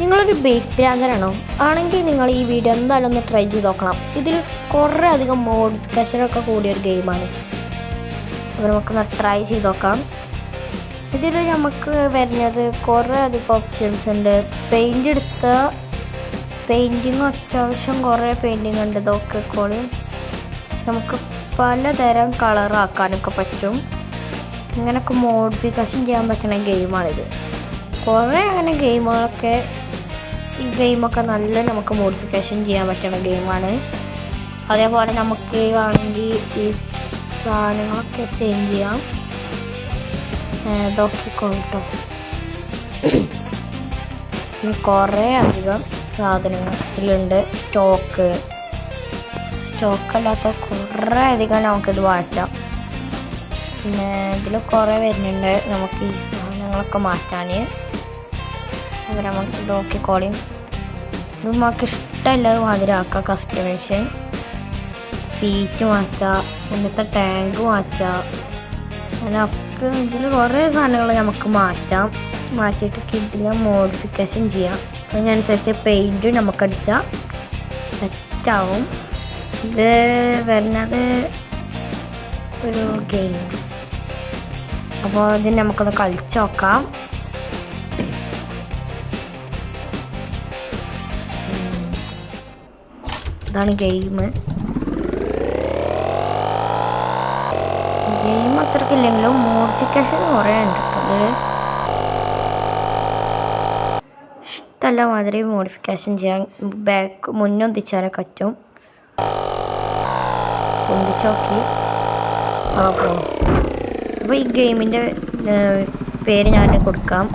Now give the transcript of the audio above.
നിങ്ങളൊരു ബേക്ക് ഭ്രാന്തനാണോ? ആണെങ്കിൽ നിങ്ങൾ ഈ വീഡിയോ എന്തായാലും ഒന്ന് ട്രൈ ചെയ്ത് നോക്കണം. ഇതിൽ കുറേ അധികം മോഡിഫിക്കേഷനൊക്കെ കൂടിയൊരു ഗെയിമാണ്. അപ്പോൾ നമുക്കൊന്ന് ട്രൈ ചെയ്ത് നോക്കാം. ഇതിൽ നമുക്ക് വരുന്നത് കുറേ അധികം ഓപ്ഷൻസ് ഉണ്ട്. പെയിൻറ്റിങ് അത്യാവശ്യം കുറേ പെയിൻറ്റിങ് ഉണ്ട്. ഇതൊക്കെ കൂടി നമുക്ക് പലതരം കളറാക്കാനൊക്കെ പറ്റും. ഇങ്ങനെയൊക്കെ മോഡിഫിക്കേഷൻ ചെയ്യാൻ പറ്റുന്ന ഗെയിമാണിത്. കുറേ അങ്ങനെ ഈ ഗെയിമൊക്കെ നല്ല നമുക്ക് മോഡിഫിക്കേഷൻ ചെയ്യാൻ പറ്റുന്ന ഗെയിമാണ്. അതേപോലെ നമുക്ക് വേണമെങ്കിൽ ഈ സാധനങ്ങളൊക്കെ ചേഞ്ച് ചെയ്യാം. ഇതൊക്കെ കൊണ്ടോ കുറേ അധികം സാധനങ്ങൾ ഇതിലുണ്ട്. സ്റ്റോക്കല്ലാത്ത കുറേ അധികം നമുക്കിത് മാറ്റാം. പിന്നെ ഇതിൽ കുറേ വരുന്നുണ്ട് നമുക്ക് ഈ സാധനങ്ങളൊക്കെ മാറ്റാൻ. അപ്പോൾ നമുക്ക് നോക്കിക്കോളിയും. ഇത് നമുക്ക് ഇഷ്ടമല്ലാതെ മാതിരിയാക്കാം. കസ്റ്റമൈസേഷൻ സീറ്റ് മാറ്റാം, ഇന്നത്തെ ടാങ്ക് മാറ്റാം. അതിനൊക്കെ ഇതിൽ കുറേ സാധനങ്ങൾ നമുക്ക് മാറ്റിയിട്ട് ഇതിൽ മോഡിഫിക്കേഷൻ ചെയ്യാം. അതിനനുസരിച്ച് പെയിൻറ്റ് നമുക്കടിച്ചാൽ സെറ്റാവും. ഇത് വരുന്നത് ഒരു ഗെയിം. അപ്പോൾ ഇതിന് നമുക്കൊന്ന് കളിച്ച് നോക്കാം. ഇതാണ് ഗെയിം അത്രക്കില്ലെങ്കിലും മോഡിഫിക്കേഷൻ കുറേ ഉണ്ട്. അതിൽ ഇഷ്ടമല്ല മാതിരി മോഡിഫിക്കേഷൻ ചെയ്യാൻ മുന്നൊന്നിച്ചാലൊക്കെ പറ്റും. ഒന്നിച്ചോക്കി അപ്പോൾ ഈ ഗെയിമിൻ്റെ പേര് ഞാൻ കൊടുക്കാം.